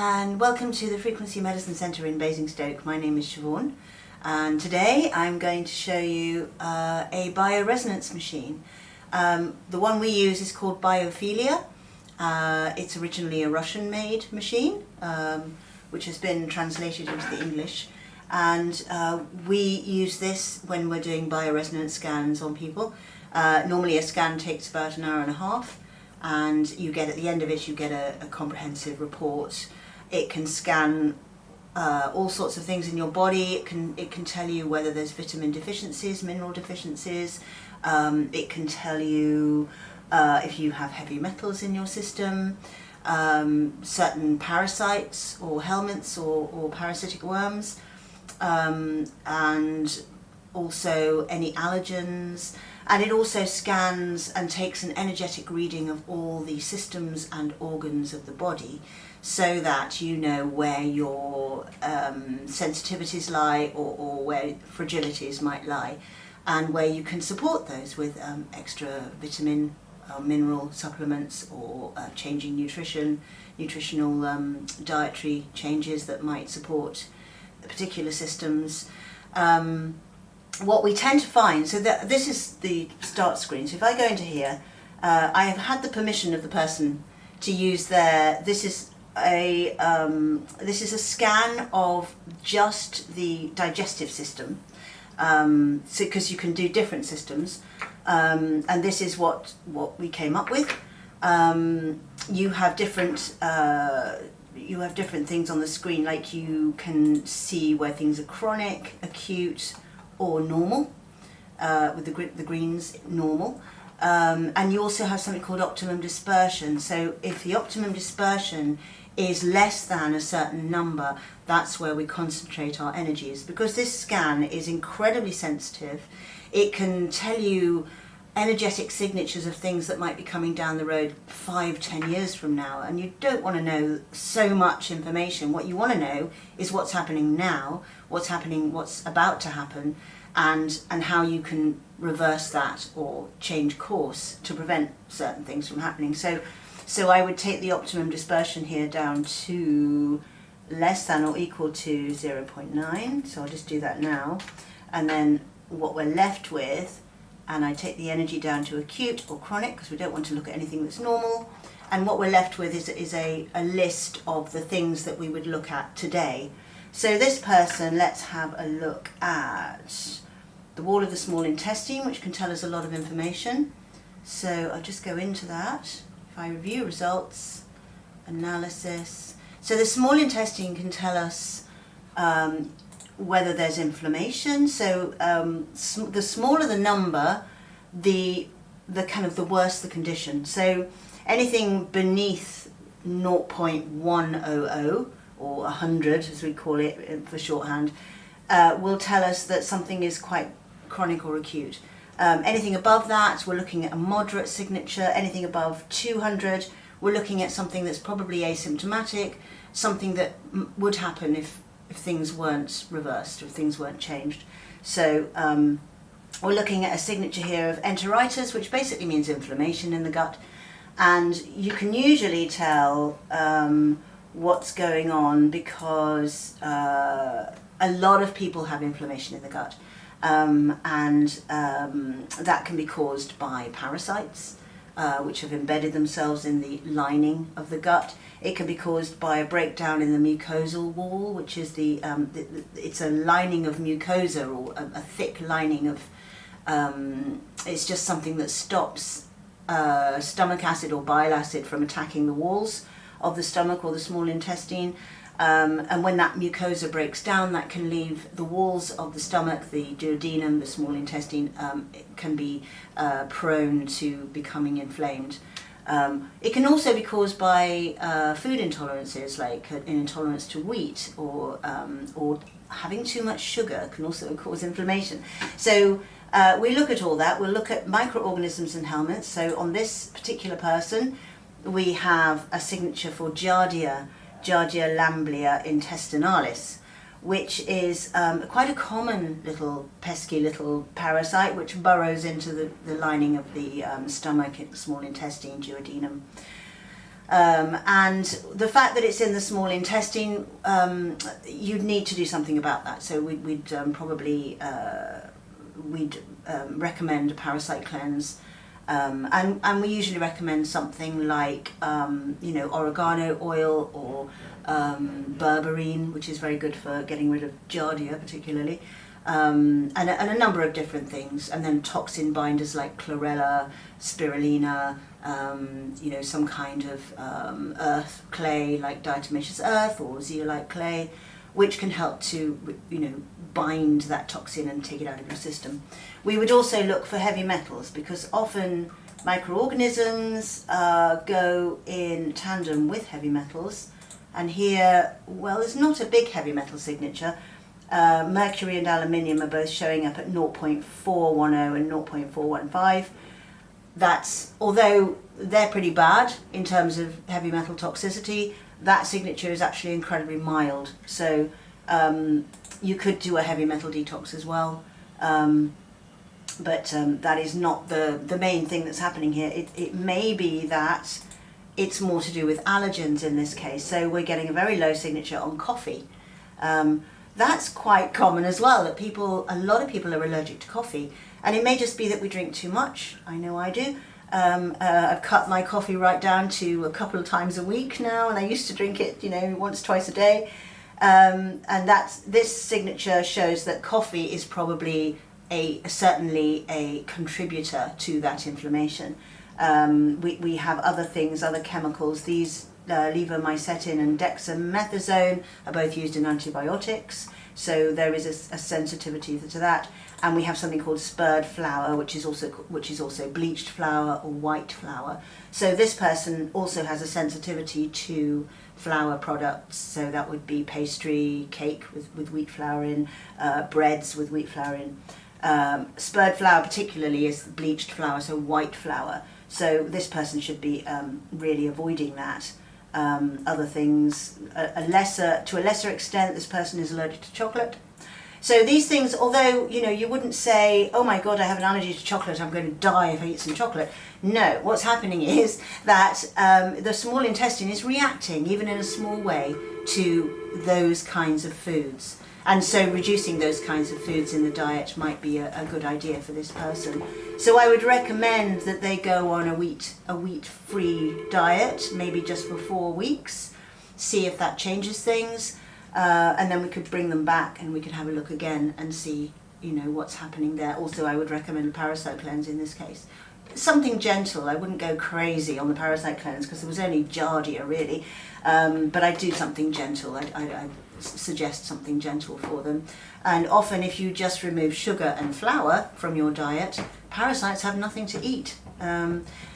and welcome to the Frequency Medicine Centre in Basingstoke. My name is Siobhan, and today I'm going to show you a bioresonance machine. The one we use is called Biophilia. It's originally a Russian-made machine, which has been translated into the English, and we use this when we're doing bioresonance scans on people. Normally a scan takes about an hour and a half, and you get, at the end of it, you get a comprehensive report. It can scan all sorts of things in your body. It can tell you whether there's vitamin deficiencies, mineral deficiencies. It can tell you if you have heavy metals in your system, certain parasites or helminths or parasitic worms, and also any allergens. And it also scans and takes an energetic reading of all the systems and organs of the body, so that you know where your sensitivities lie, or where fragilities might lie, and where you can support those with extra vitamin, mineral supplements, or changing nutritional dietary changes that might support the particular systems. What we tend to find, so that this is the start screen. So if I go into here, I have had the permission of the person to use this is a scan of just the digestive system, so because you can do different systems, and this is what we came up with. You have different things on the screen, like you can see where things are chronic, acute, or normal, with the greens normal, and you also have something called optimum dispersion. So if the optimum dispersion is less than a certain number, that's where we concentrate our energies. Because this scan is incredibly sensitive, it can tell you energetic signatures of things that might be coming down the road 5-10 years from now, and you don't want to know so much information. What you want to know is what's happening now, what's about to happen, and how you can reverse that or change course to prevent certain things from happening. So I would take the optimum dispersion here down to less than or equal to 0.9. So I'll just do that now, and then what we're left with, and I take the energy down to acute or chronic, because we don't want to look at anything that's normal. And what we're left with is a list of the things that we would look at today. So this person, let's have a look at the wall of the small intestine, which can tell us a lot of information. So I'll just go into that. If I review results, analysis. So the small intestine can tell us whether there's inflammation. So the smaller the number, the worse the condition. So anything beneath 0.100, or 100 as we call it for shorthand, will tell us that something is quite chronic or acute. Anything above that, we're looking at a moderate signature. Anything above 200, we're looking at something that's probably asymptomatic, something that would happen if things weren't reversed, if things weren't changed. So we're looking at a signature here of enteritis, which basically means inflammation in the gut. And you can usually tell what's going on because a lot of people have inflammation in the gut. That can be caused by parasites, which have embedded themselves in the lining of the gut. It can be caused by a breakdown in the mucosal wall, which is it's a lining of mucosa, or a thick lining of, it's just something that stops stomach acid or bile acid from attacking the walls of the stomach or the small intestine. And when that mucosa breaks down, that can leave the walls of the stomach, the duodenum, the small intestine, it can be prone to becoming inflamed. It can also be caused by food intolerances, like an intolerance to wheat, or having too much sugar can also cause inflammation. So we look at all that. We'll look at microorganisms and helminths. So on this particular person, we have a signature for Giardia lamblia intestinalis, which is quite a common pesky little parasite which burrows into the lining of the stomach, small intestine, duodenum. And the fact that it's in the small intestine, you'd need to do something about that. So we'd probably recommend a parasite cleanse. And we usually recommend something like, oregano oil or berberine, which is very good for getting rid of giardia particularly, and a number of different things. And then toxin binders like chlorella, spirulina, some kind of earth clay like diatomaceous earth or zeolite clay, which can help to, bind that toxin and take it out of your system. We would also look for heavy metals, because often microorganisms go in tandem with heavy metals. And here, there's not a big heavy metal signature. Mercury and aluminium are both showing up at 0.410 and 0.415. That's, although they're pretty bad in terms of heavy metal toxicity, that signature is actually incredibly mild. So you could do a heavy metal detox as well. But that is not the main thing that's happening here. It may be that it's more to do with allergens in this case. So we're getting a very low signature on coffee. That's quite common as well, that a lot of people are allergic to coffee. And it may just be that we drink too much. I know I do. I've cut my coffee right down to a couple of times a week now, and I used to drink it, once, twice a day. And this signature shows that coffee is probably certainly a contributor to that inflammation. We have other things, other chemicals. These levomycetin and dexamethasone are both used in antibiotics, so there is a sensitivity to that. And we have something called spurred flour, which is also bleached flour or white flour. So this person also has a sensitivity to flour products. So that would be pastry, cake with wheat flour in, breads with wheat flour in. Spurred flour particularly is bleached flour, so white flour. So this person should be really avoiding that. Other things, to a lesser extent, this person is allergic to chocolate. So these things, although, you wouldn't say, oh my God, I have an allergy to chocolate, I'm going to die if I eat some chocolate. No, what's happening is that the small intestine is reacting, even in a small way, to those kinds of foods. And so reducing those kinds of foods in the diet might be a good idea for this person. So I would recommend that they go on a wheat-free diet, maybe just for 4 weeks, see if that changes things. And then we could bring them back and we could have a look again and see, what's happening there. Also, I would recommend a parasite cleanse in this case. Something gentle. I wouldn't go crazy on the parasite cleanse because there was only giardia really. But I'd do something gentle. I'd suggest something gentle for them. And often if you just remove sugar and flour from your diet, parasites have nothing to eat.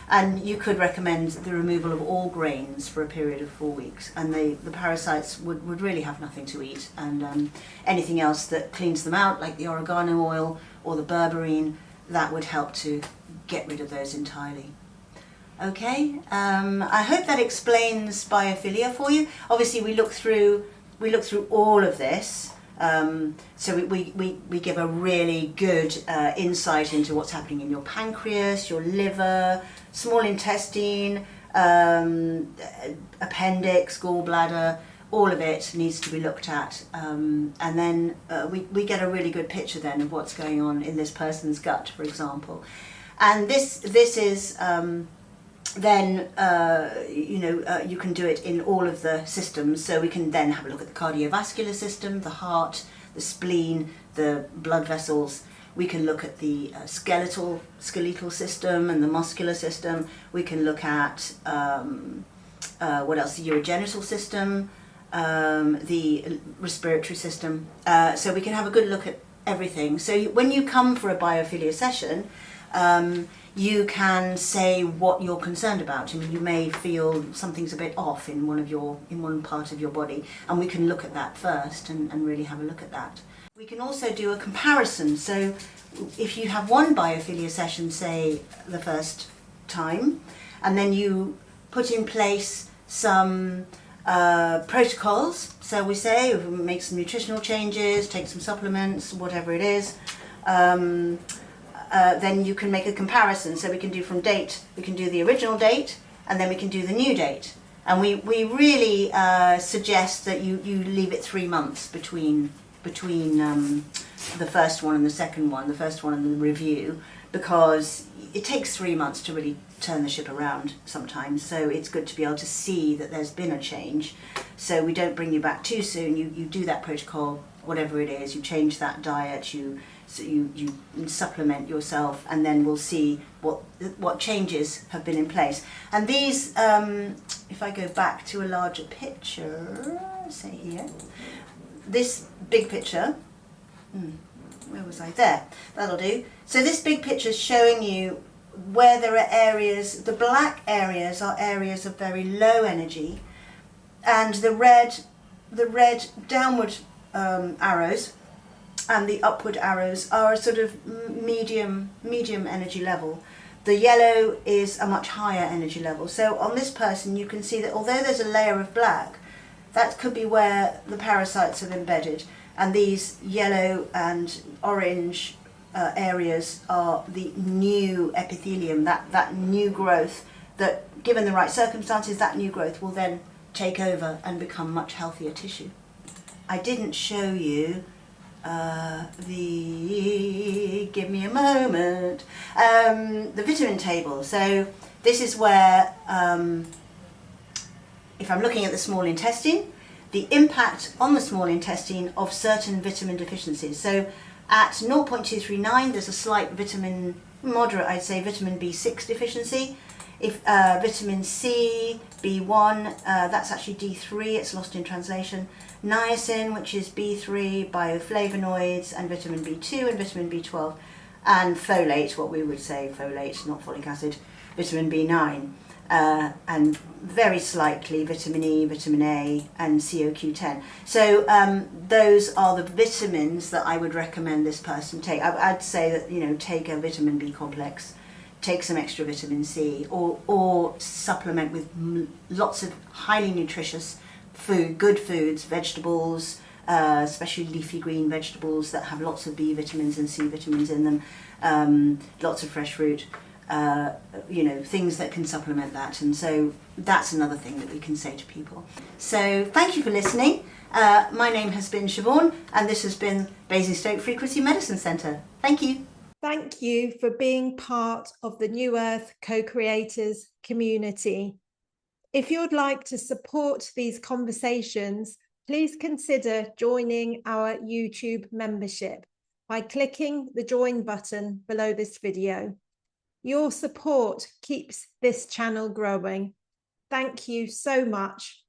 And you could recommend the removal of all grains for a period of 4 weeks, and the parasites would really have nothing to eat. And anything else that cleans them out, like the oregano oil or the berberine, that would help to get rid of those entirely. Okay, I hope that explains biophilia for you. Obviously we look through all of this. So we give a really good insight into what's happening in your pancreas, your liver, small intestine, appendix, gallbladder. All of it needs to be looked at, and then we get a really good picture then of what's going on in this person's gut, for example. And this is then you can do it in all of the systems. So we can then have a look at the cardiovascular system, the heart, the spleen, the blood vessels. We can look at the skeletal system and the muscular system. We can look at what else? The urogenital system, the respiratory system. So we can have a good look at everything. So when you come for a biophilia session, you can say what you're concerned about. I mean, you may feel something's a bit off in one part of your body, and we can look at that first and really have a look at that. We can also do a comparison. So if you have one biophilia session, say the first time, and then you put in place some protocols, so we say make some nutritional changes, take some supplements, whatever it is, then you can make a comparison. So we can do we can do the original date, and then we can do the new date. And we really suggest that you leave it 3 months between the first one and the second one, the first one and the review, because it takes 3 months to really turn the ship around sometimes. So it's good to be able to see that there's been a change. So we don't bring you back too soon. You do that protocol, whatever it is, you change that diet, you supplement yourself, and then we'll see what changes have been in place. And these, if I go back to a larger picture, say here, this big picture, where was I? There, that'll do. So this big picture is showing you where there are areas. The black areas are areas of very low energy, and the red downward arrows and the upward arrows are a sort of medium energy level. The yellow is a much higher energy level. So on this person you can see that although there's a layer of black, that could be where the parasites have embedded, and these yellow and orange areas are the new epithelium, that new growth, that given the right circumstances, that new growth will then take over and become much healthier tissue. I didn't show you give me a moment, the vitamin table. So this is where, if I'm looking at the small intestine, the impact on the small intestine of certain vitamin deficiencies. So at 0.239 there's a slight moderate I'd say, vitamin B6 deficiency. If vitamin C, B1, that's actually D3, it's lost in translation. Niacin, which is B3, bioflavonoids, and vitamin B2 and vitamin B12. And folate, what we would say folate, not folic acid, vitamin B9. And very slightly vitamin E, vitamin A, and CoQ10. So those are the vitamins that I would recommend this person take. I'd say that, take a vitamin B complex, take some extra vitamin C, or supplement with lots of highly nutritious food, good foods, vegetables, especially leafy green vegetables that have lots of B vitamins and C vitamins in them, lots of fresh fruit, things that can supplement that. And so that's another thing that we can say to people. So thank you for listening. My name has been Siobhan, and this has been Basingstoke Frequency Medicine Centre. Thank you. Thank you for being part of the New Earth Co-Creators community. If you'd like to support these conversations, please consider joining our YouTube membership by clicking the join button below this video. Your support keeps this channel growing. Thank you so much.